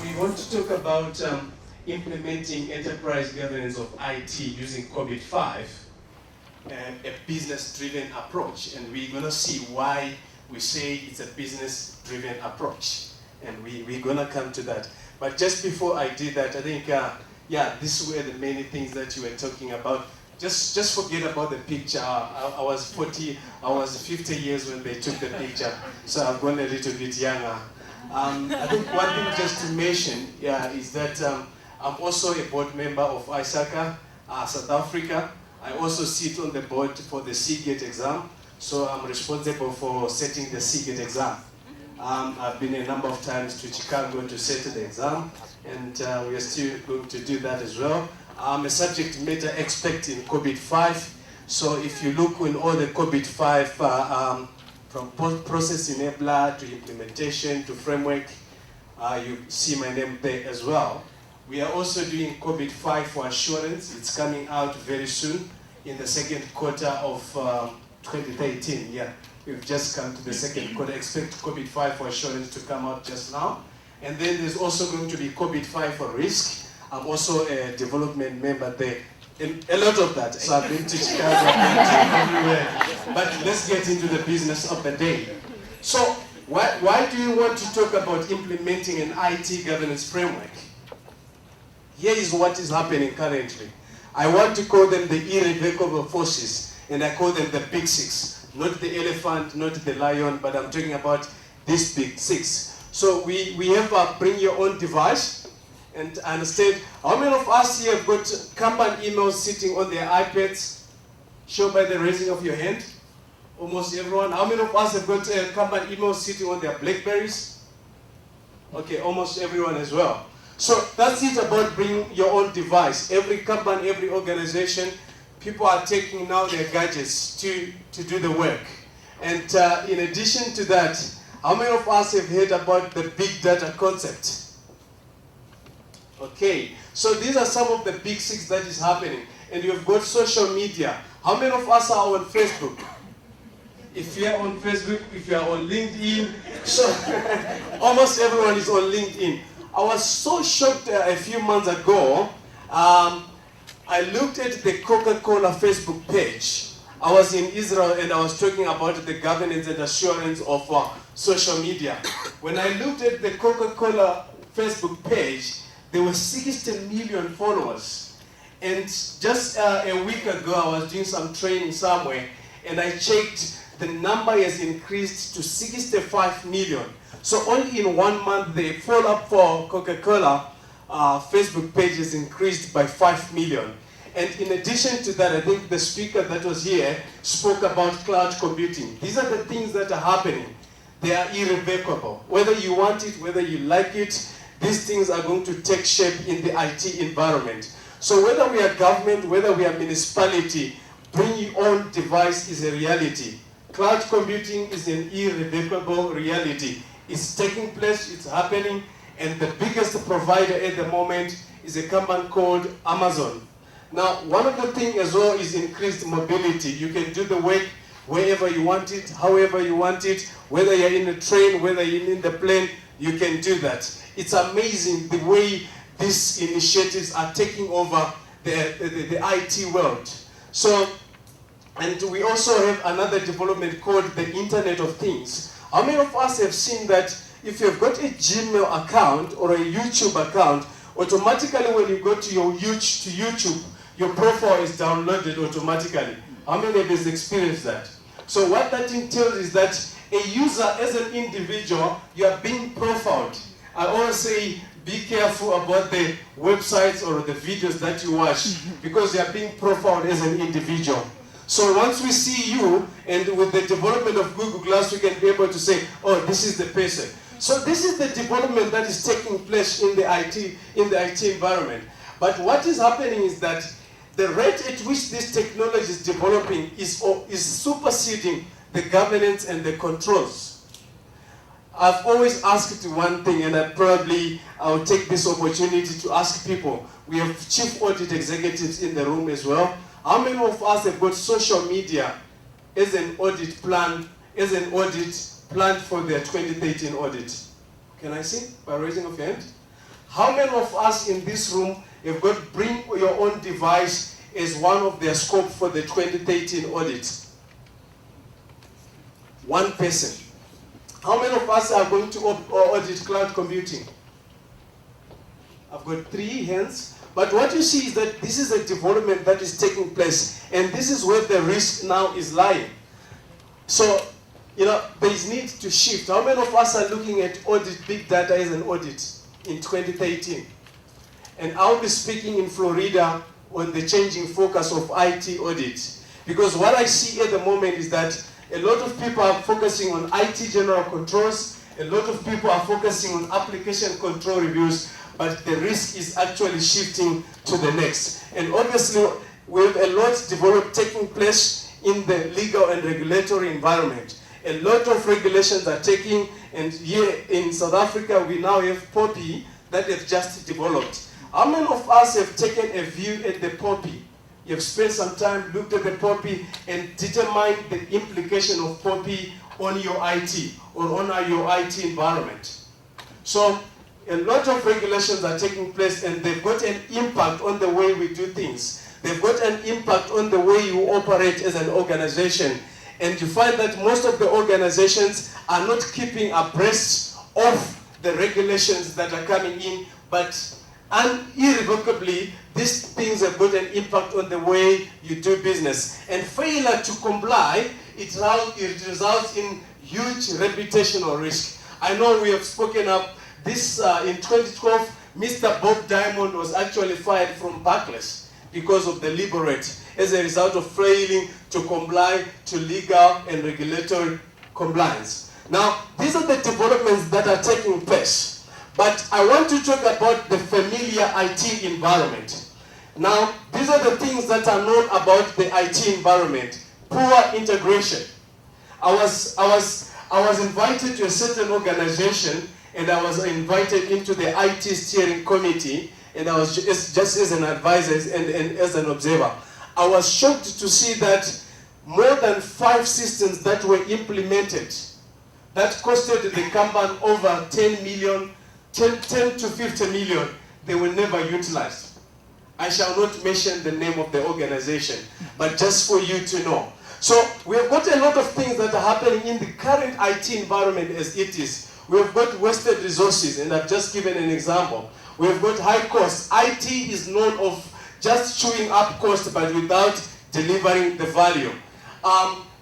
we want to talk about implementing enterprise governance of IT using COBIT 5, a business-driven approach. And we're going to see why we say it's a business-driven approach. And we're going to come to that. But just before I did that, I think, these were the many things that you were talking about. Just forget about the picture. I was 50 years when they took the picture, so I've gone a little bit younger. I think one thing just to mention is that I'm also a board member of ISACA, South Africa. I also sit on the board for the COBIT exam, so I'm responsible for setting the COBIT exam. I've been a number of times to Chicago to set the exam, and we are still going to do that as well. I'm a subject matter expert in COBIT 5, so if you look in all the COBIT 5, from process enabler to implementation to framework, you see my name there as well. We are also doing COBIT 5 for assurance. It's coming out very soon in the second quarter of 2013. Yeah, we've just come to the second quarter. Expect COBIT 5 for assurance to come out just now. And then there's also going to be COBIT 5 for risk. I'm also a development member there. And a lot of that. So I've been to Chicago, I've been to everywhere. But let's get into the business of the day. So why do you want to talk about implementing an IT governance framework? Here is what is happening currently. I want to call them the irrevocable forces, and I call them the big six. Not the elephant, not the lion, but I'm talking about these big six. So we have a bring your own device. And I understand, how many of us here have got Kanban emails sitting on their iPads? Show by the raising of your hand. Almost everyone. How many of us have got Kanban emails sitting on their Blackberries? Okay, almost everyone as well. So that's it about bringing your own device. Every Kanban, every organization, people are taking now their gadgets to do the work. And in addition to that, how many of us have heard about the big data concept? Okay, so these are some of the big six that is happening. And you've got social media. How many of us are on Facebook? If you are on Facebook, if you are on LinkedIn, so almost everyone is on LinkedIn. I was so shocked a few months ago. I looked at the Coca-Cola Facebook page. I was in Israel and I was talking about the governance and assurance of social media. When I looked at the Coca-Cola Facebook page, there were 60 million followers. And just a week ago, I was doing some training somewhere, and I checked, the number has increased to 65 million. So only in 1 month, the follow-up for Coca-Cola Facebook page has increased by 5 million. And in addition to that, I think the speaker that was here spoke about cloud computing. These are the things that are happening. They are irrevocable. Whether you want it, whether you like it, these things are going to take shape in the IT environment. So whether we are government, whether we are municipality, bring your own device is a reality. Cloud computing is an irrevocable reality. It's taking place, it's happening, and the biggest provider at the moment is a company called Amazon. Now, one of the things as well is increased mobility. You can do the work wherever you want it, however you want it, whether you're in a train, whether you're in the plane, you can do that. It's amazing the way these initiatives are taking over the IT world. So, and we also have another development called the Internet of Things. How many of us have seen that if you've got a Gmail account or a YouTube account, automatically when you go to your YouTube, your profile is downloaded automatically? How many of us experienced that? So what that entails is that a user, as an individual, you are being profiled. I always say, be careful about the websites or the videos that you watch, because you are being profiled as an individual. So once we see you, and with the development of Google Glass, we can be able to say, oh, this is the person. So this is the development that is taking place in the IT environment. But what is happening is that the rate at which this technology is developing is superseding the governance and the controls. I've always asked one thing, and I'll take this opportunity to ask people. We have chief audit executives in the room as well. How many of us have got social media as an audit plan, planned for their 2013 audit? Can I see by raising of your hand? How many of us in this room have got bring your own device as one of their scope for the 2013 audit? One person. How many of us are going to audit cloud computing? I've got 3 hands. But what you see is that this is a development that is taking place, and this is where the risk now is lying. So, there is need to shift. How many of us are looking at audit, big data as an audit in 2013? And I'll be speaking in Florida on the changing focus of IT audit. Because what I see at the moment is that a lot of people are focusing on IT general controls, a lot of people are focusing on application control reviews, but the risk is actually shifting to the next. And obviously, we have a lot developed taking place in the legal and regulatory environment. A lot of regulations are taking, and here in South Africa, we now have POPI that have just developed. How many of us have taken a view at the POPI? You've spent some time, looked at the POPI, and determined the implication of POPI on your IT or on your IT environment. So a lot of regulations are taking place, and they've got an impact on the way we do things. They've got an impact on the way you operate as an organization. And you find that most of the organizations are not keeping abreast of the regulations that are coming in, but irrevocably, these things have got an impact on the way you do business. And failure to comply, it results in huge reputational risk. I know we have spoken up this in 2012, Mr. Bob Diamond was actually fired from Barclays because of the Liberate as a result of failing to comply to legal and regulatory compliance. Now, these are the developments that are taking place. But I want to talk about the familiar IT environment. Now, these are the things that are known about the IT environment. Poor integration. I was invited to a certain organization, and I was invited into the IT steering committee, and I was just as an advisor and as an observer. I was shocked to see that more than 5 systems that were implemented that costed the company over 10 to 50 million, they were never utilized. I shall not mention the name of the organization, but just for you to know. So we have got a lot of things that are happening in the current IT environment as it is. We have got wasted resources, and I've just given an example. We have got high costs. IT is known of just chewing up cost, but without delivering the value.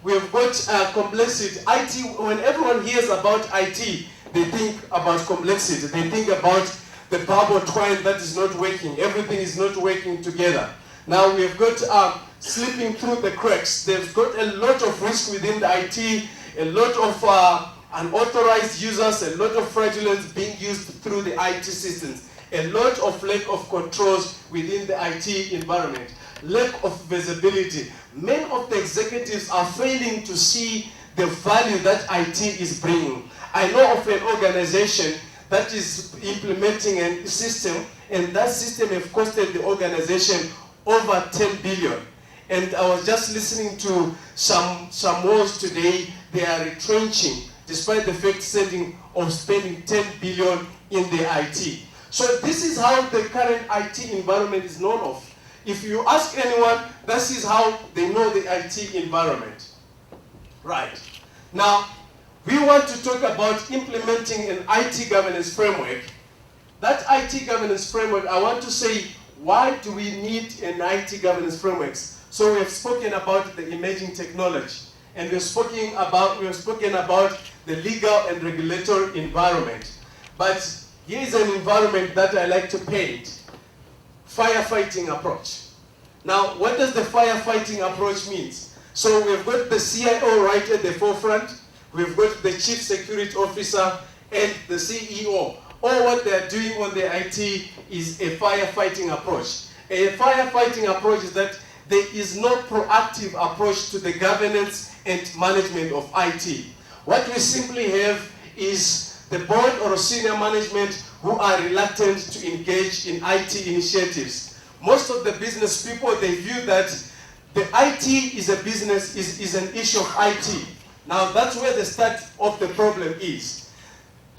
We have got complexity. IT, when everyone hears about IT, they think about complexity. They think about the barbed twine that is not working. Everything is not working together. Now we have got slipping through the cracks. They've got a lot of risk within the IT, a lot of unauthorized users, a lot of fraudulence being used through the IT systems, a lot of lack of controls within the IT environment, lack of visibility. Many of the executives are failing to see the value that IT is bringing. I know of an organization that is implementing a system, and that system has costed the organization over 10 billion. And I was just listening to some words today. They are retrenching, despite the fact spending 10 billion in the IT. So this is how the current IT environment is known of. If you ask anyone, this is how they know the IT environment. Right. Now, we want to talk about implementing an IT governance framework. That IT governance framework, I want to say, why do we need an IT governance framework? So we have spoken about the emerging technology, and we have spoken about the legal and regulatory environment. But here is an environment that I like to paint: firefighting approach. Now, what does the firefighting approach mean? So we've got the CIO right at the forefront. We've got the chief security officer and the CEO. All what they're doing on the IT is a firefighting approach. A firefighting approach is that there is no proactive approach to the governance and management of IT. What we simply have is the board or senior management who are reluctant to engage in IT initiatives. Most of the business people, they view that the IT is a business, is an issue of IT. Now that's where the start of the problem is.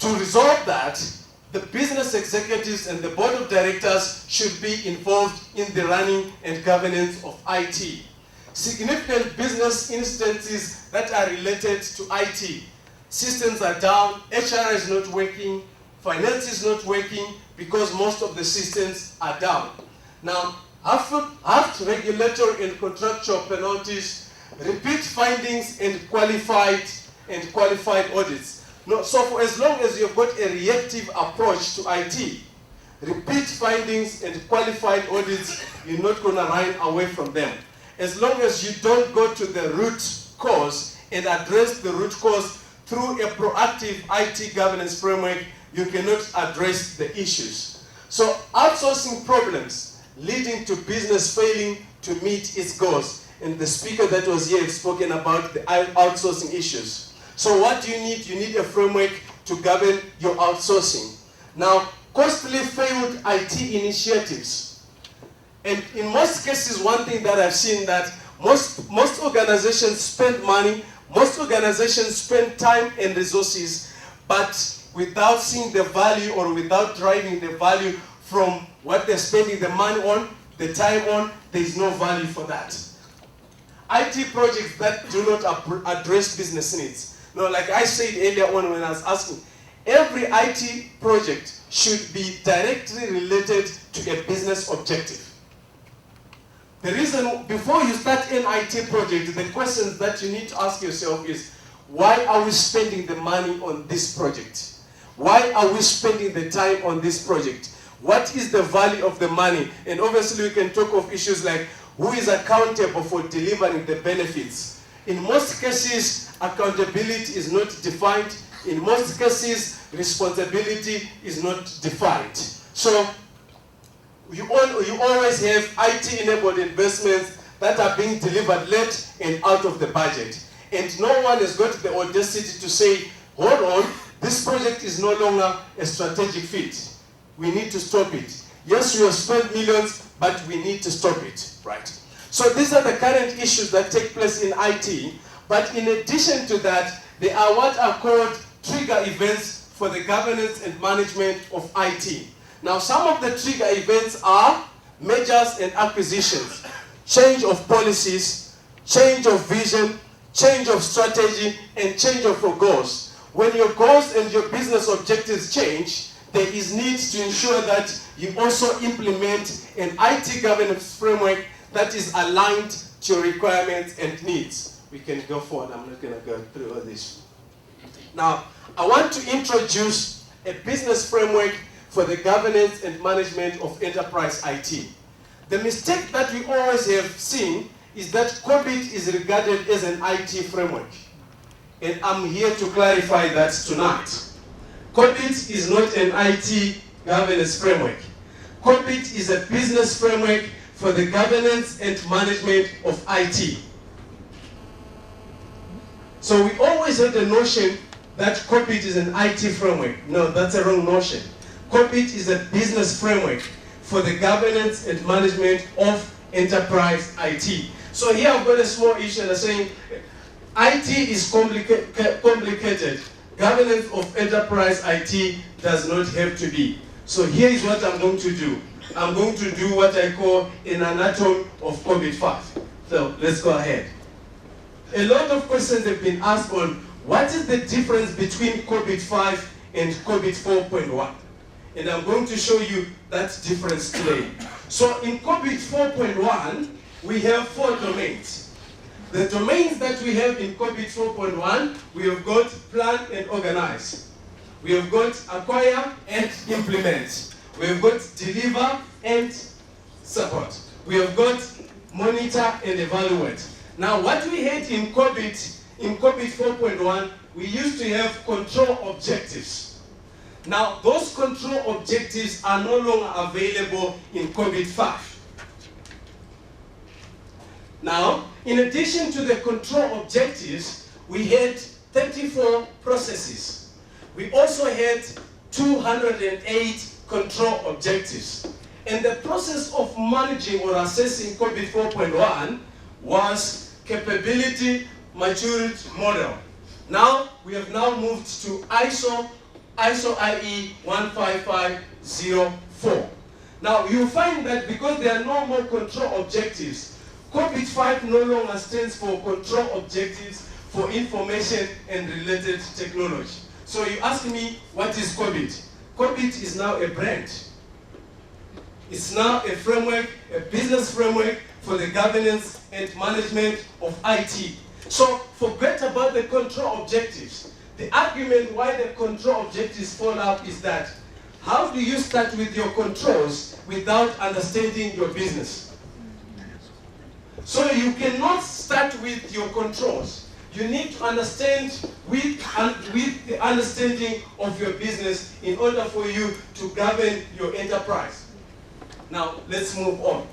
To resolve that, the business executives and the board of directors should be involved in the running and governance of IT. Significant business instances that are related to IT. Systems are down, HR is not working, finance is not working because most of the systems are down. Now, after regulatory and contractual penalties, repeat findings and qualified audits. No, so for as long as you've got a reactive approach to IT, repeat findings and qualified audits, you're not going to run away from them. As long as you don't go to the root cause and address the root cause through a proactive IT governance framework, you cannot address the issues. So outsourcing problems leading to business failing to meet its goals. And the speaker that was here has spoken about the outsourcing issues. So what do you need? You need a framework to govern your outsourcing. Now, costly failed IT initiatives. And in most cases, one thing that I've seen that most organizations spend money, most organizations spend time and resources, but without seeing the value or without driving the value from what they're spending the money on, the time on, there is no value for that. IT projects that do not address business needs. No, like I said earlier on when I was asking, every IT project should be directly related to a business objective. The reason, before you start an IT project, the questions that you need to ask yourself is, why are we spending the money on this project? Why are we spending the time on this project? What is the value of the money? And obviously we can talk of issues like, who is accountable for delivering the benefits? In most cases, accountability is not defined. In most cases, responsibility is not defined. So you always have IT-enabled investments that are being delivered late and out of the budget. And no one has got the audacity to say, hold on, this project is no longer a strategic fit. We need to stop it. Yes, we have spent millions, but we need to stop it, right? So these are the current issues that take place in IT. But in addition to that, there are what are called trigger events for the governance and management of IT. Now, some of the trigger events are mergers and acquisitions, change of policies, change of vision, change of strategy, and change of your goals. When your goals and your business objectives change, there is need to ensure that you also implement an IT governance framework that is aligned to your requirements and needs. We can go forward. I'm not going to go through all this. Now, I want to introduce a business framework for the governance and management of enterprise IT. The mistake that we always have seen is that COBIT is regarded as an IT framework. And I'm here to clarify that tonight. COBIT is not an IT governance framework. COBIT is a business framework for the governance and management of IT. So we always had the notion that COBIT is an IT framework. No, that's a wrong notion. COBIT is a business framework for the governance and management of enterprise IT. So here I've got a small issue and I'm saying IT is complicated. Governance of enterprise IT does not have to be. So here is what I'm going to do. I'm going to do what I call an anatomy of COBIT 5. So let's go ahead. A lot of questions have been asked on what is the difference between COBIT 5 and COBIT 4.1. And I'm going to show you that difference today. So in COBIT 4.1, we have 4 domains. The domains that we have in COBIT 4.1, we have got plan and organize. We have got acquire and implement. We have got deliver and support. We have got monitor and evaluate. Now what we had in COBIT 4.1, we used to have control objectives. Now those control objectives are no longer available in COBIT 5. Now, in addition to the control objectives, we had 34 processes. We also had 208 control objectives. And the process of managing or assessing COBIT 4.1 was capability maturity model. Now, we have now moved to ISO ISO IE 15504. Now you find that because there are no more control objectives, COBIT 5 no longer stands for control objectives for information and related technology. So you ask me, what is COBIT? COBIT is now a brand. It's now a framework, a business framework for the governance and management of IT. So forget about the control objectives. The argument why the control objectives fall out is that how do you start with your controls without understanding your business? So you cannot start with your controls. You need to understand with the understanding of your business in order for you to govern your enterprise. Now, let's move on.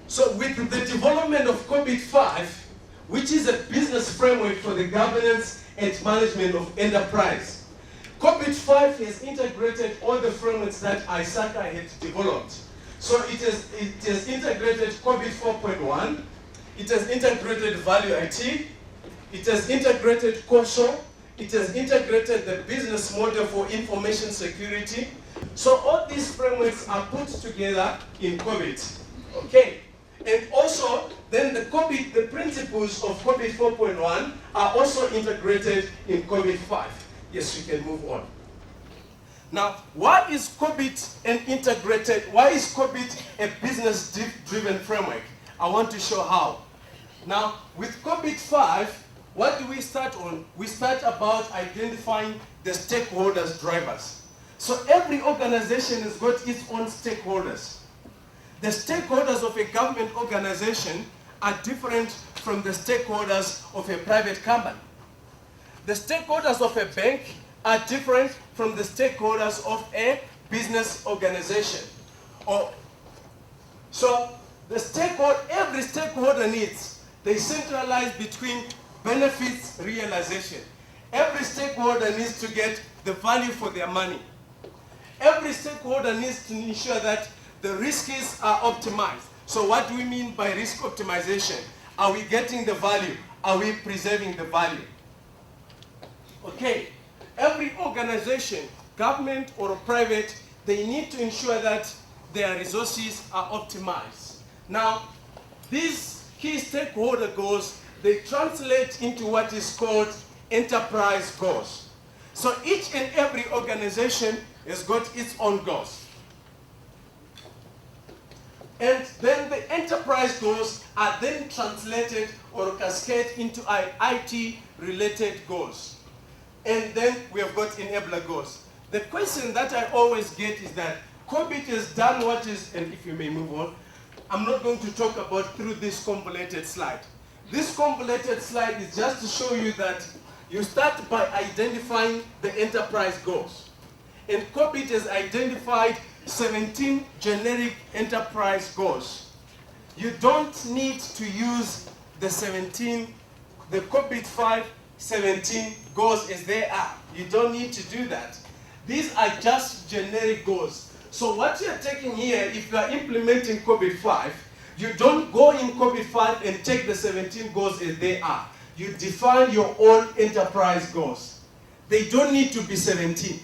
So with the development of COBIT 5, which is a business framework for the governance and management of enterprise, COBIT 5 has integrated all the frameworks that ISACA had developed. So it has integrated COBIT 4.1, it has integrated Value IT, it has integrated COSO, it has integrated the business model for information security. So all these frameworks are put together in COBIT. Okay. And also, then the principles of COBIT 4.1 are also integrated in COBIT 5. Yes, we can move on. Now, why is COBIT why is COBIT a business-driven framework? I want to show how. Now, with COBIT 5, what do we start on? We start about identifying the stakeholders drivers. So every organization has got its own stakeholders. The stakeholders of a government organization are different from the stakeholders of a private company. The stakeholders of a bank are different from the stakeholders of a business organization. So every stakeholder needs, they centralize between benefits realization. Every stakeholder needs to get the value for their money. Every stakeholder needs to ensure that the risks are optimized. So what do we mean by risk optimization? Are we getting the value? Are we preserving the value? Okay, every organization, government or private, they need to ensure that their resources are optimized. Now, these key stakeholder goals, they translate into what is called enterprise goals. So each and every organization has got its own goals. And then the enterprise goals are then translated or cascade into IT-related goals. And then we have got enabler goals. The question that I always get is that COBIT has done what is, and if you may move on, I'm not going to talk about through this convoluted slide. This convoluted slide is just to show you that you start by identifying the enterprise goals. And COBIT has identified 17 generic enterprise goals. You don't need to use the COBIT 5 17 goals as they are. You don't need to do that. These are just generic goals. So what you're taking here, if you are implementing COBIT 5, you don't go in COBIT 5 and take the 17 goals as they are. You define your own enterprise goals. They don't need to be 17.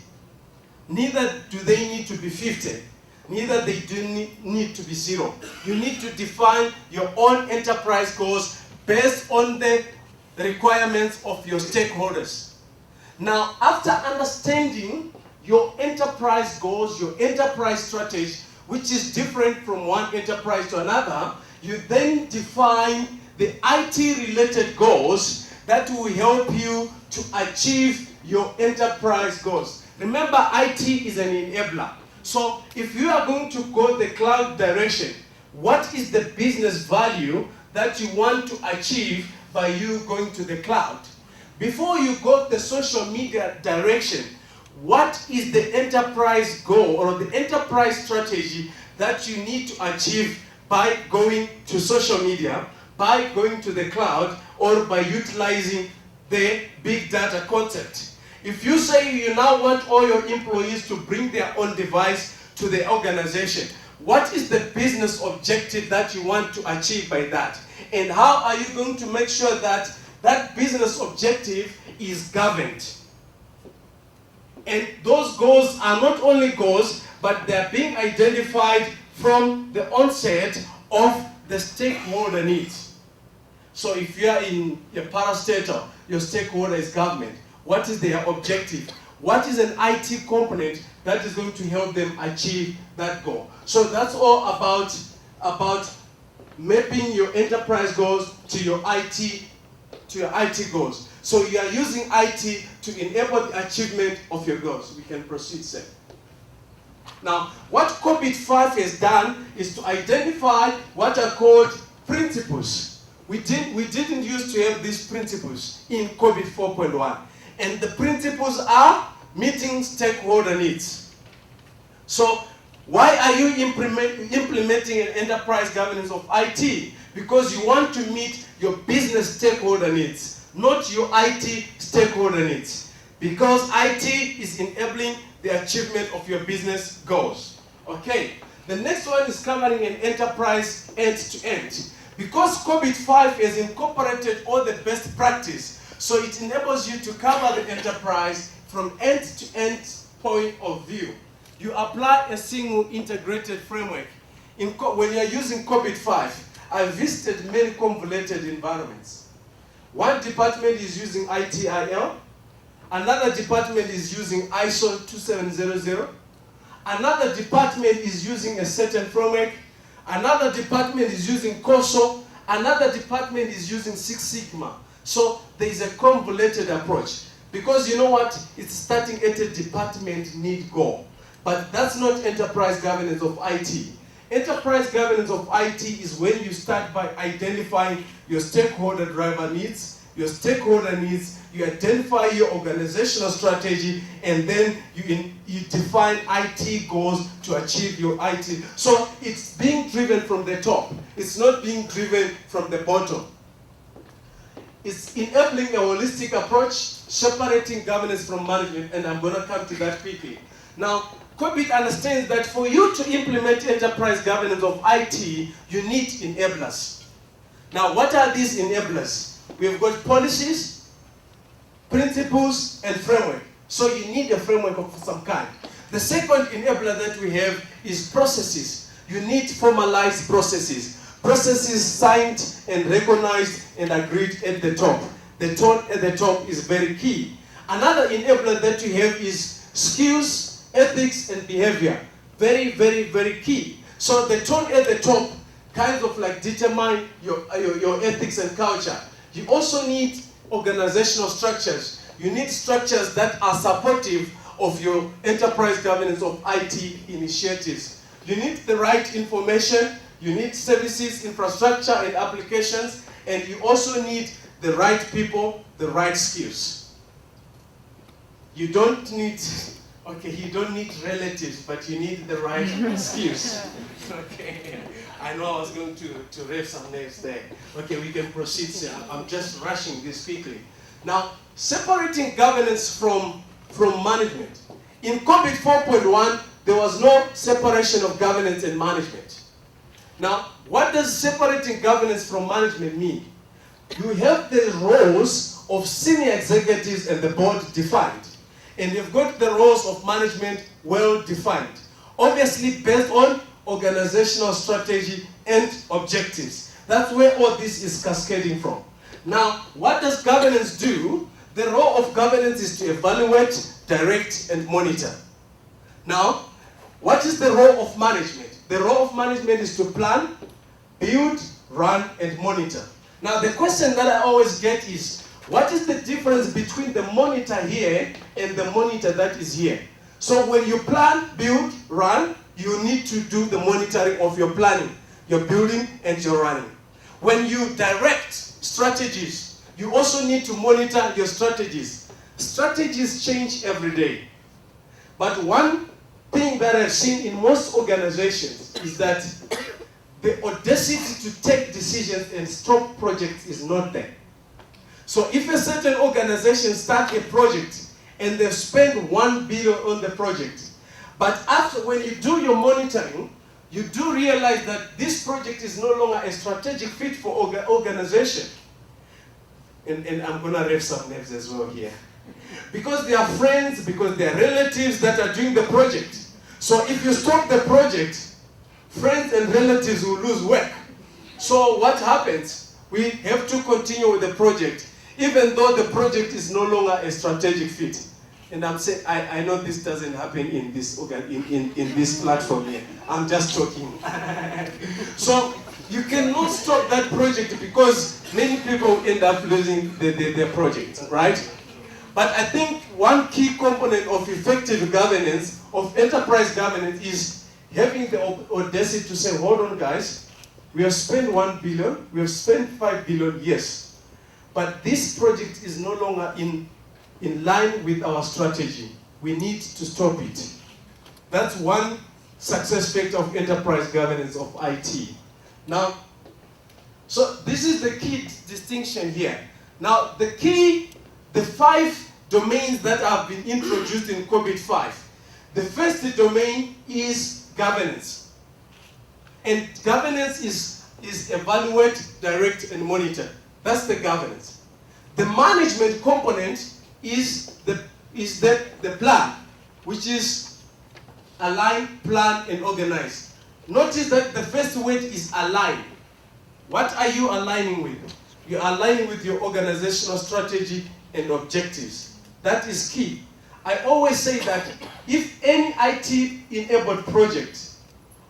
Neither do they need to be 50. Neither they do need to be 0. You need to define your own enterprise goals based on the requirements of your stakeholders. Now, after understanding your enterprise goals, your enterprise strategy, which is different from one enterprise to another, you then define the IT-related goals that will help you to achieve your enterprise goals. Remember, IT is an enabler. So if you are going to go the cloud direction, what is the business value that you want to achieve by you going to the cloud? Before you go the social media direction, what is the enterprise goal or the enterprise strategy that you need to achieve by going to social media, by going to the cloud, or by utilizing the big data concept? If you say you now want all your employees to bring their own device to the organization, what is the business objective that you want to achieve by that? And how are you going to make sure that that business objective is governed? And those goals are not only goals, but they're being identified from the onset of the stakeholder needs. So if you are in a parastatal, your stakeholder is government. What is their objective? What is an IT component that is going to help them achieve that goal? So that's all about mapping your enterprise goals to your IT goals. So you are using IT to enable the achievement of your goals. We can proceed, sir. Now, what COBIT 5 has done is to identify what are called principles. We didn't used to have these principles in COBIT 4.1. And the principles are meeting stakeholder needs. So, why are you implementing an enterprise governance of IT? Because you want to meet your business stakeholder needs, not your IT stakeholder needs. Because IT is enabling the achievement of your business goals. Okay, the next one is covering an enterprise end-to-end. Because COBIT 5 has incorporated all the best practice, so it enables you to cover the enterprise from end-to-end point of view. You apply a single integrated framework. When you're using COBIT 5, I've visited many convoluted environments. One department is using ITIL, another department is using ISO 2700, another department is using a certain framework, another department is using COSO, another department is using Six Sigma. So there is a convoluted approach. Because you know what? It's starting at a department need goal. But that's not enterprise governance of IT. Enterprise governance of IT is when you start by identifying your stakeholder driver needs, your stakeholder needs, you identify your organizational strategy, and then you define IT goals to achieve your IT. So it's being driven from the top. It's not being driven from the bottom. It's enabling a holistic approach, separating governance from management, and I'm going to come to that quickly. Now, COBIT understands that for you to implement enterprise governance of IT, you need enablers. Now, what are these enablers? We've got policies, principles, and framework. So you need a framework of some kind. The second enabler that we have is processes. You need formalized processes. Processes signed and recognized and agreed at the top. The tone at the top is very key. Another enabler that you have is skills, ethics, and behavior. Very, very, very key. So the tone at the top kind of like determine your ethics and culture. You also need organizational structures. You need structures that are supportive of your enterprise governance of IT initiatives. You need the right information, you need services, infrastructure, and applications, and you also need the right people, the right skills. You don't need relatives, but you need the right skills. Okay, I know I was going to raise some names there. Okay, we can proceed, sir. I'm just rushing this quickly. Now, separating governance from management. In COBIT 4.1, there was no separation of governance and management. Now, what does separating governance from management mean? You have the roles of senior executives and the board defined. And you've got the roles of management well defined. Obviously based on organizational strategy and objectives. That's where all this is cascading from. Now, what does governance do? The role of governance is to evaluate, direct, and monitor. Now, what is the role of management? The role of management is to plan, build, run, and monitor. Now, the question that I always get is, what is the difference between the monitor here and the monitor that is here? So when you plan, build, run, you need to do the monitoring of your planning, your building, and your running. When you direct strategies, you also need to monitor your strategies. Strategies change every day. But one thing that I've seen in most organizations is that the audacity to take decisions and stop projects is not there. So if a certain organization starts a project and they spend $1 billion on the project, but after when you do your monitoring, you do realize that this project is no longer a strategic fit for organization. And I'm going to rev some names as well here. Because they are friends, because they are relatives that are doing the project. So if you stop the project, friends and relatives will lose work. So what happens? We have to continue with the project, even though the project is no longer a strategic fit. And I'm saying, I know this doesn't happen in this in this platform here. I'm just talking. So you cannot stop that project because many people end up losing their project, right? But I think one key component of effective governance, of enterprise governance, is having the audacity to say, hold on guys, we have spent 1 billion, we have spent 5 billion, yes. But this project is no longer in line with our strategy. We need to stop it. That's one success factor of enterprise governance of IT. Now, so this is the key distinction here. Now, the 5 domains that have been introduced in COBIT 5. The first domain is governance. And governance is evaluate, direct, and monitor. That's the governance. The management component is the plan, which is align, plan, and organize. Notice that the first word is align. What are you aligning with? You're aligning with your organizational strategy and objectives. That is key. I always say that if any IT-enabled project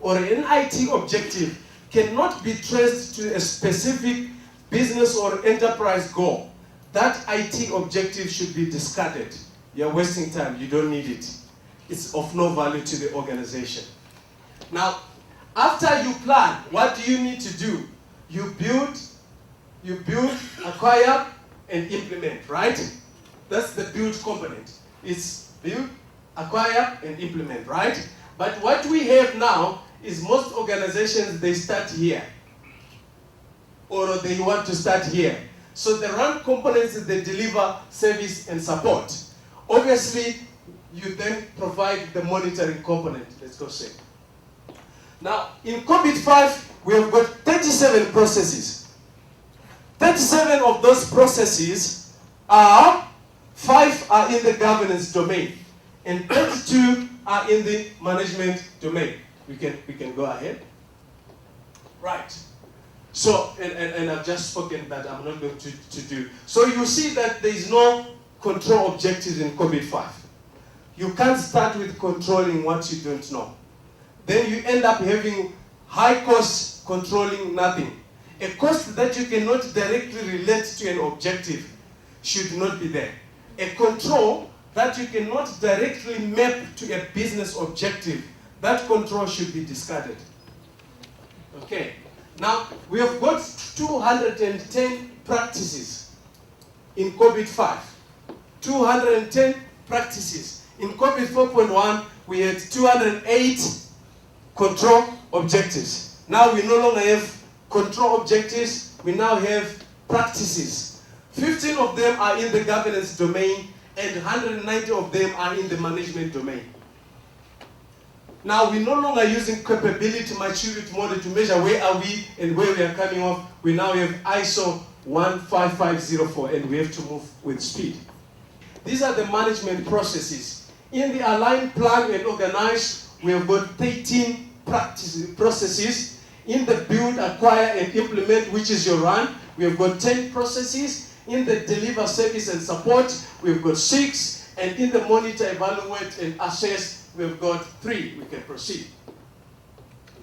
or an IT objective cannot be traced to a specific business or enterprise goal, that IT objective should be discarded. You're wasting time. You don't need it. It's of no value to the organization. Now, after you plan, what do you need to do? You build, acquire, and implement, right? That's the build component. It's build, acquire, and implement, right? But what we have now is most organizations, they start here. Or they want to start here. So the run components, they deliver service and support. Obviously, you then provide the monitoring component. Let's go see. Now, in COBIT 5, we have got 37 processes. 37 of those processes are, 5 are in the governance domain, and 32 are in the management domain. We can go ahead. Right. So, and I've just spoken that I'm not going to do. So you see that there is no control objectives in COBIT 5. You can't start with controlling what you don't know. Then you end up having high costs controlling nothing. A cost that you cannot directly relate to an objective should not be there. A control that you cannot directly map to a business objective, that control should be discarded. Okay. Now, we have got 210 practices in COBIT 5. 210 practices. In COBIT 4.1, we had 208 control objectives. Now we no longer have control objectives, we now have practices. 15 of them are in the governance domain, and 190 of them are in the management domain. Now we're no longer using capability maturity model to measure where are we and where we are coming off. We now have ISO 15504, and we have to move with speed. These are the management processes. In the align, plan, and organize, we have got 13 processes. In the build, acquire, and implement, which is your run, we have got 10 processes. In the deliver, service, and support, we've got 6. And in the monitor, evaluate, and assess, we've got 3. We can proceed.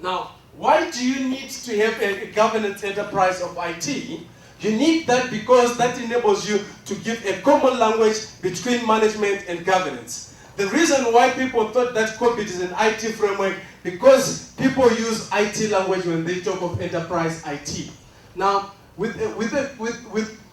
Now, why do you need to have a governance enterprise of IT? You need that because that enables you to give a common language between management and governance. The reason why people thought that COBIT is an IT framework, because people use IT language when they talk of enterprise IT. Now, with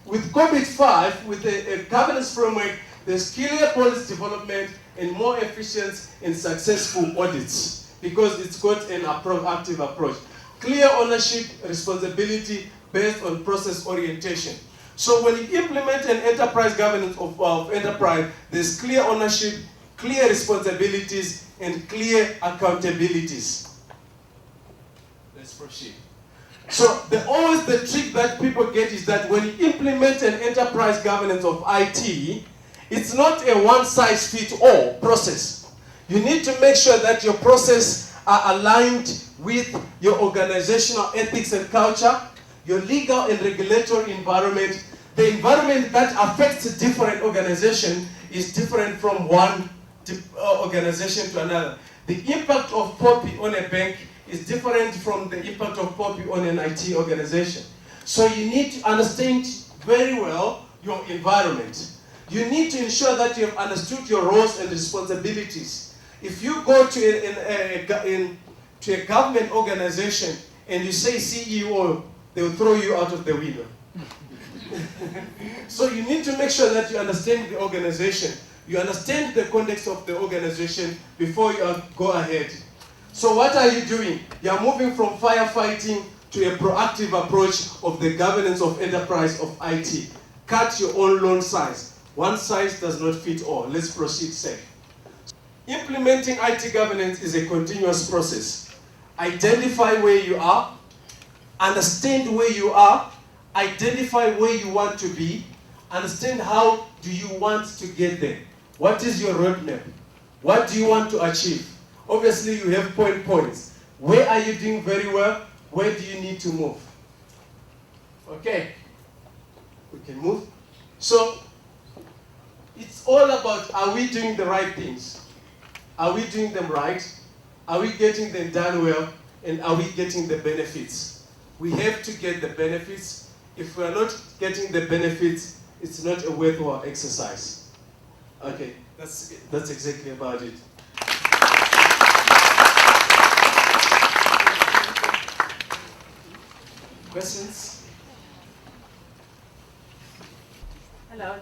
COBIT 5, with a governance framework, there's clear policy development and more efficient and successful audits, because it's got an proactive approach. Clear ownership, responsibility based on process orientation. So when you implement an enterprise governance of enterprise, there's clear ownership, clear responsibilities, and clear accountabilities. Let's proceed. So always the trick that people get is that when you implement an enterprise governance of IT, It's not a one-size-fits-all process. You need to make sure that your process are aligned with your organizational ethics and culture, your legal and regulatory environment. The environment that affects a different organization is different from one organization to another. The impact of POPI on a bank is different from the impact of POPI on an IT organization. So you need to understand very well your environment. You need to ensure that you have understood your roles and responsibilities. If you go to a government organization and you say CEO, they will throw you out of the window. So you need to make sure that you understand the organization. You understand the context of the organization before you go ahead. So what are you doing? You are moving from firefighting to a proactive approach of the governance of enterprise of IT. Cut your own loan size. One size does not fit all. Let's proceed safe. Implementing IT governance is a continuous process. Identify where you are, understand where you are, identify where you want to be, understand how do you want to get there. What is your roadmap? What do you want to achieve? Obviously, you have points. Where are you doing very well? Where do you need to move? Okay, we can move. So, it's all about, are we doing the right things? Are we doing them right? Are we getting them done well? And are we getting the benefits? We have to get the benefits. If we are not getting the benefits, it's not a worthwhile exercise. Okay, that's exactly about it. Questions? Hello.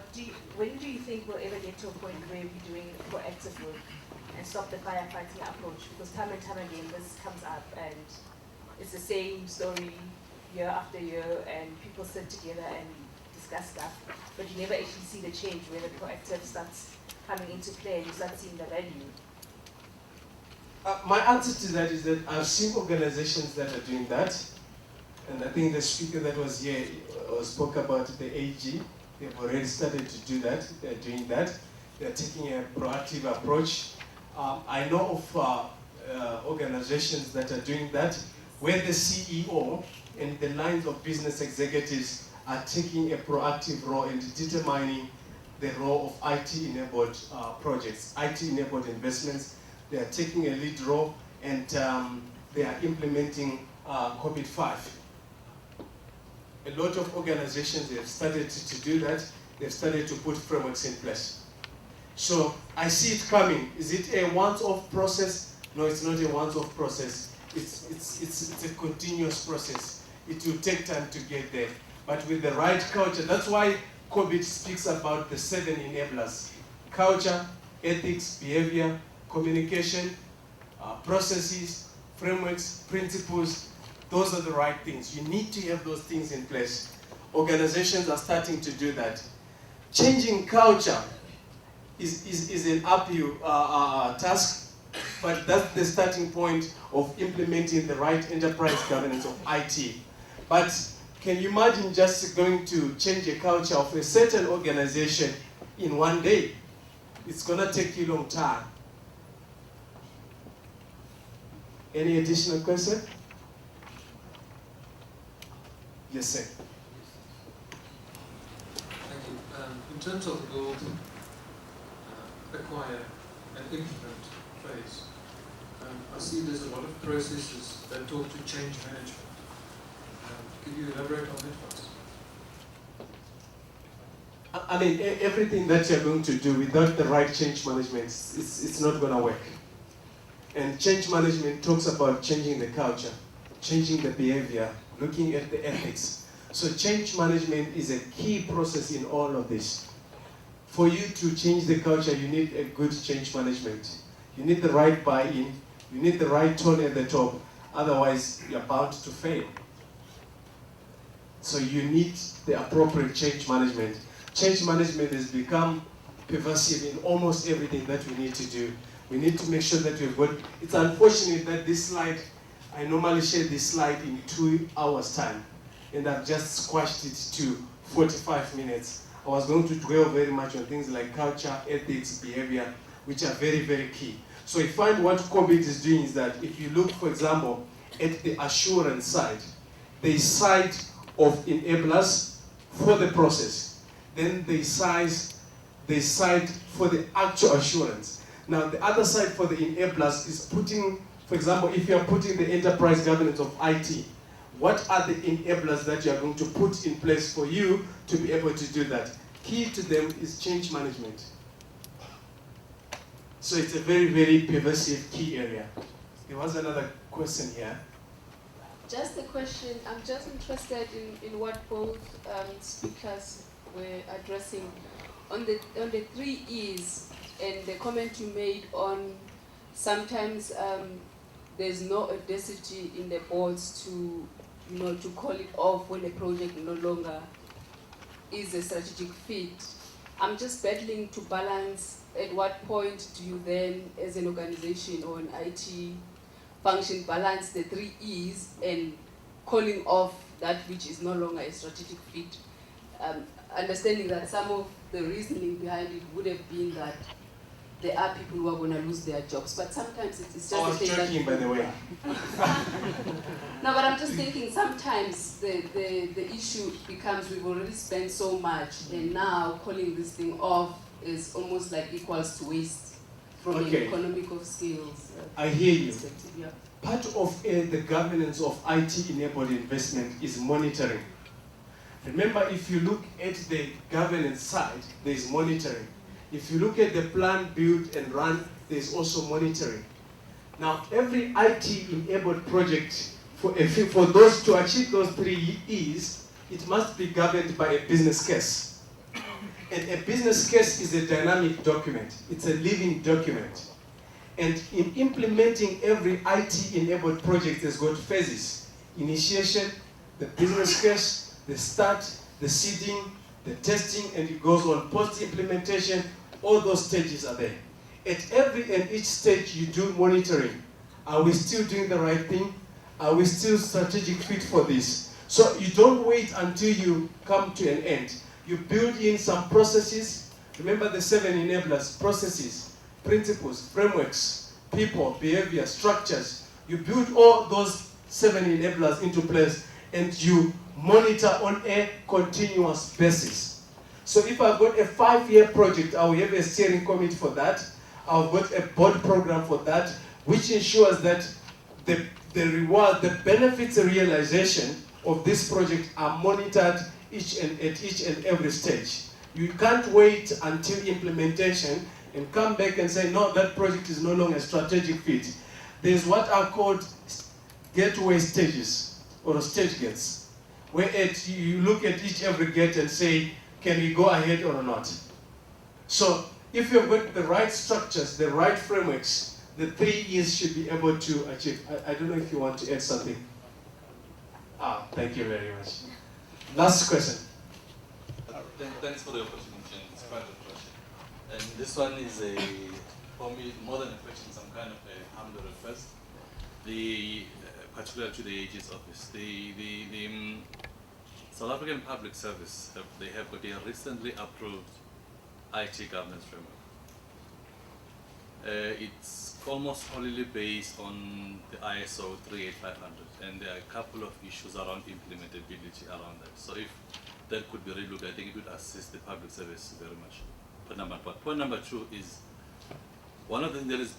When do you think we'll ever get to a point where we're doing proactive work and stop the firefighting approach? Because time and time again this comes up and it's the same story year after year and people sit together and discuss stuff, but you never actually see the change where the proactive starts coming into play and you start seeing the value. My answer to that is that I've seen organizations that are doing that, and I think the speaker that was here spoke about the AG. They've already started to do that. They're doing that. They're taking a proactive approach. I know of organizations that are doing that, where the CEO and the lines of business executives are taking a proactive role in determining the role of IT-enabled projects, IT-enabled investments. They are taking a lead role, and they are implementing COBIT 5. A lot of organizations have started to do that. They've started to put frameworks in place. So I see it coming. Is it a once-off process? No, it's not a once-off process. It's a continuous process. It will take time to get there. But with the right culture, that's why COBIT speaks about the 7 enablers: culture, ethics, behavior, communication, processes, frameworks, principles. Those are the right things. You need to have those things in place. Organizations are starting to do that. Changing culture is an uphill task, but that's the starting point of implementing the right enterprise governance of IT. But can you imagine just going to change a culture of a certain organization in one day? It's going to take you a long time. Any additional question? Yes, sir. Thank you. In terms of the build, acquire, and implement phase, I see there's a lot of processes that talk to change management. Could you elaborate on that for us? I mean, everything that you're going to do without the right change management, it's not going to work. And change management talks about changing the culture, changing the behavior, looking at the ethics. So change management is a key process in all of this. For you to change the culture, you need a good change management. You need the right buy-in, you need the right tone at the top, otherwise you're bound to fail. So you need the appropriate change management. Change management has become pervasive in almost everything that we need to do. We need to make sure that we've got, it's unfortunate that this slide, I normally share this slide in 2 hours time, and I've just squashed it to 45 minutes. I was going to dwell very much on things like culture, ethics, behavior, which are very, very key. So I find what COBIT is doing is that if you look, for example, at the assurance side, there is side of enablers for the process. Then there is side for the actual assurance. Now the other side for the enablers is putting, for example, if you are putting the enterprise governance of IT, what are the enablers that you are going to put in place for you to be able to do that? Key to them is change management. So it's a very, very pervasive key area. There was another question here. Just a question, I'm just interested in what both speakers were addressing. On the 3 E's and the comment you made on sometimes there's no audacity in the boards to, to call it off when a project no longer is a strategic fit. I'm just battling to balance at what point do you then, as an organization or an IT function, balance the 3 E's and calling off that which is no longer a strategic fit. Understanding that some of the reasoning behind it would have been that there are people who are going to lose their jobs, but sometimes it's just I was joking, by the way. No, but I'm just thinking sometimes the issue becomes we've already spent so much, and now calling this thing off is almost like equals to waste from an economic of scales. I hear you. Yeah. Part of the governance of IT-enabled investment is monitoring. Remember, if you look at the governance side, there is monitoring. If you look at the plan, build, and run, there is also monitoring. Now, every IT-enabled project, for those to achieve those 3 E's, it must be governed by a business case. And a business case is a dynamic document. It's a living document. And in implementing every IT-enabled project, there's got phases. Initiation, the business case, the start, the seeding, the testing, and it goes on. Post-implementation, all those stages are there. At every and each stage, you do monitoring. Are we still doing the right thing? Are we still strategic fit for this? So you don't wait until you come to an end. You build in some processes. Remember the 7 enablers: processes, principles, frameworks, people, behavior, structures. You build all those 7 enablers into place, and you monitor on a continuous basis. So if I've got a 5-year project, I will have a steering committee for that. I've got a board program for that, which ensures that the reward, the benefits realization of this project are monitored at each and every stage. You can't wait until implementation and come back and say, no, that project is no longer a strategic fit. There's what are called gateway stages, or stage gates, where you look at each every gate and say, can we go ahead or not? So if you've got the right structures, the right frameworks, the 3 E's should be able to achieve. I don't know if you want to add something. Thank you very much. Last question. Thanks for the opportunity. It's quite a question. And this one is for me, more than a question, some kind of a humble request. Particular to the EGIT office, the South African Public Service, they have got a recently approved IT governance framework. It's almost only based on the ISO 38500, and there are a couple of issues around implementability around that. So if that could be relooked, I think it would assist the public service very much. Point number one. Point number 2 is, one of the things that is,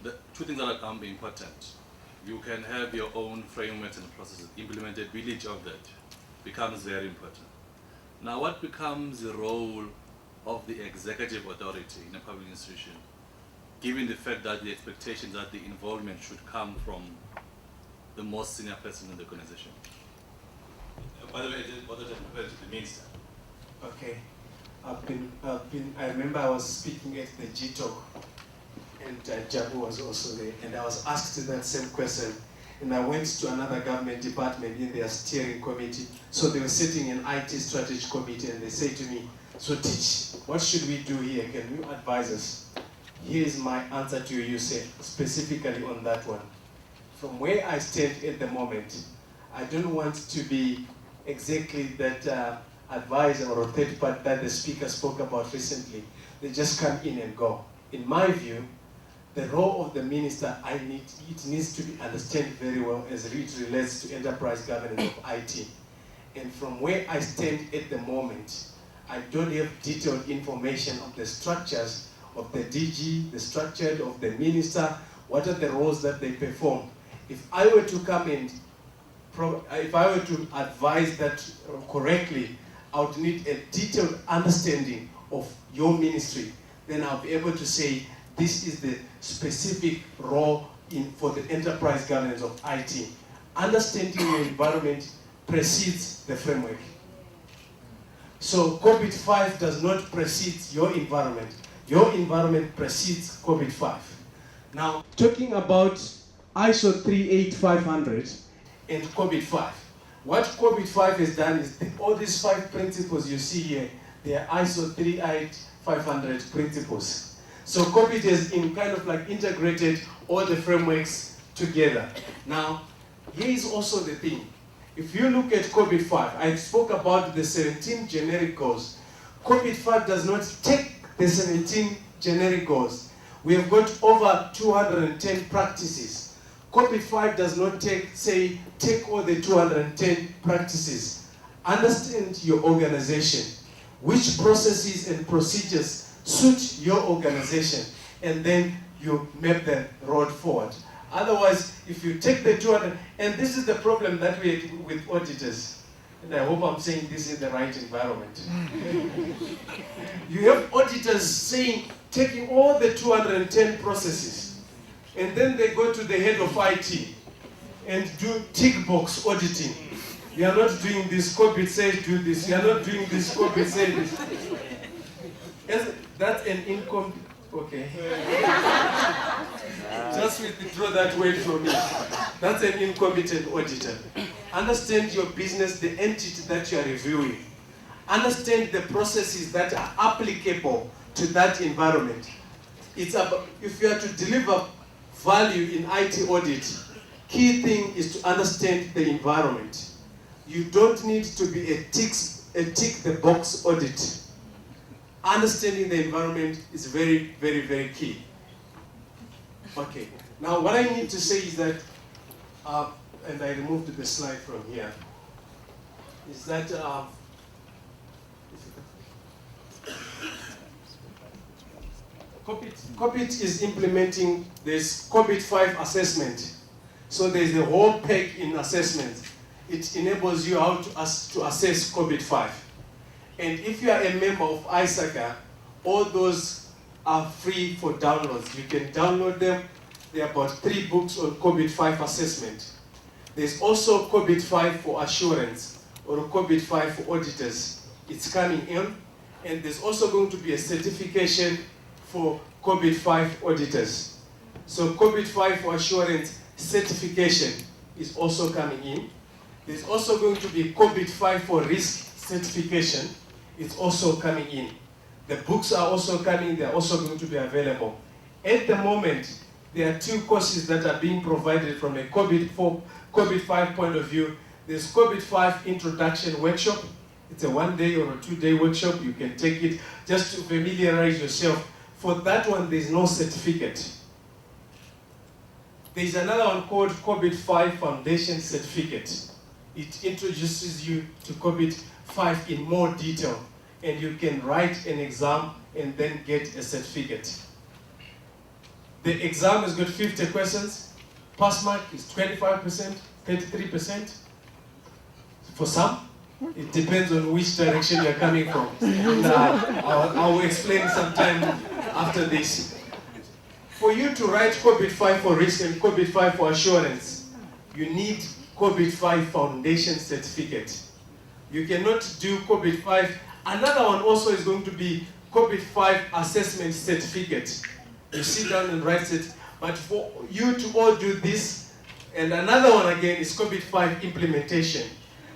the 2 things that are going to be important. You can have your own frameworks and processes. Implementability of that becomes very important. Now, what becomes the role of the executive authority in a public institution, given the fact that the expectation that the involvement should come from the most senior person in the organization? By the way, what does that refer to the minister? Okay. I remember I was speaking at the GTOC, and Jabu was also there, and I was asked that same question. And I went to another government department in their steering committee. So they were sitting in IT strategy committee, and they say to me, so teach, what should we do here? Can you advise us? Here is my answer to you, you say, specifically on that one. From where I stand at the moment, I don't want to be exactly that advisor or a third party that the speaker spoke about recently. They just come in and go. In my view, the role of the minister, it needs to be understood very well as it relates to enterprise governance of IT. And from where I stand at the moment, I don't have detailed information of the structures of the DG, the structure of the minister, what are the roles that they perform. If I were to come in, if I were to advise that correctly, I would need a detailed understanding of your ministry. Then I'll be able to say, this is the specific role for the enterprise governance of IT. Understanding your environment precedes the framework. So COBIT 5 does not precede your environment. Your environment precedes COBIT 5. Now, talking about ISO 38500 and COBIT 5. What COBIT 5 has done is all these 5 principles you see here, they are ISO 38500 principles. So COBIT has kind of like integrated all the frameworks together. Now, here is also the thing. If you look at COBIT 5, I spoke about the 17 generic goals. COBIT 5 does not take the 17 generic goals. We have got over 210 practices. COBIT 5 does not take all the 210 practices. Understand your organization, which processes and procedures suit your organization, and then you map the road forward. Otherwise, if you take the 200, and this is the problem that we have with auditors, and I hope I'm saying this in the right environment. You have auditors taking all the 210 processes, and then they go to the head of IT and do tick box auditing. You are not doing this, COBIT says do this. You are not doing this, COBIT says this. That's an income. Okay. Just withdraw that word from me. That's an incompetent auditor. Understand your business, the entity that you are reviewing. Understand the processes that are applicable to that environment. It's about, if you are to deliver value in IT audit, key thing is to understand the environment. You don't need to be a tick the box audit. Understanding the environment is very, very, very key. Okay, now what I need to say is that, and I removed the slide from here, is that COBIT is implementing this COBIT 5 assessment. So there's a whole pack in assessment. It enables you how to assess COBIT 5. And if you are a member of ISACA, all those are free for downloads. You can download them. There are about 3 books on COBIT 5 assessment. There's also COBIT 5 for assurance, or COBIT 5 for auditors. It's coming in. And there's also going to be a certification for COBIT 5 auditors. So COBIT 5 for assurance certification is also coming in. There's also going to be COBIT 5 for risk certification. It's also coming in. The books are also coming, they're also going to be available. At the moment, there are 2 courses that are being provided from a COBIT 5 point of view. There's COBIT 5 introduction workshop. It's a 1-day or a 2-day workshop. You can take it just to familiarize yourself. For that one, there's no certificate. There's another one called COBIT 5 Foundation Certificate. It introduces you to COBIT 5 in more detail, and you can write an exam and then get a certificate. The exam has got 50 questions. Pass mark is 25%, 33%. For some, it depends on which direction you're coming from. And, I will explain sometime after this. For you to write COBIT 5 for risk and COBIT 5 for assurance, you need COBIT 5 Foundation Certificate. You cannot do COBIT 5. Another one also is going to be COBIT 5 Assessment Certificate. You sit down and write it. But for you to all do this, and another one again is COBIT 5 Implementation.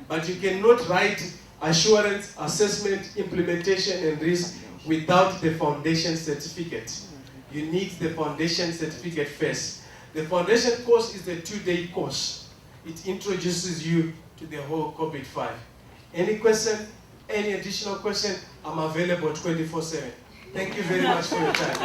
But you cannot write assurance, assessment, implementation, and risk without the Foundation Certificate. You need the Foundation Certificate first. The Foundation course is a 2-day course. It introduces you to the whole COBIT 5. Any question? any additional question, I'm available 24/7. Thank you very much for your time.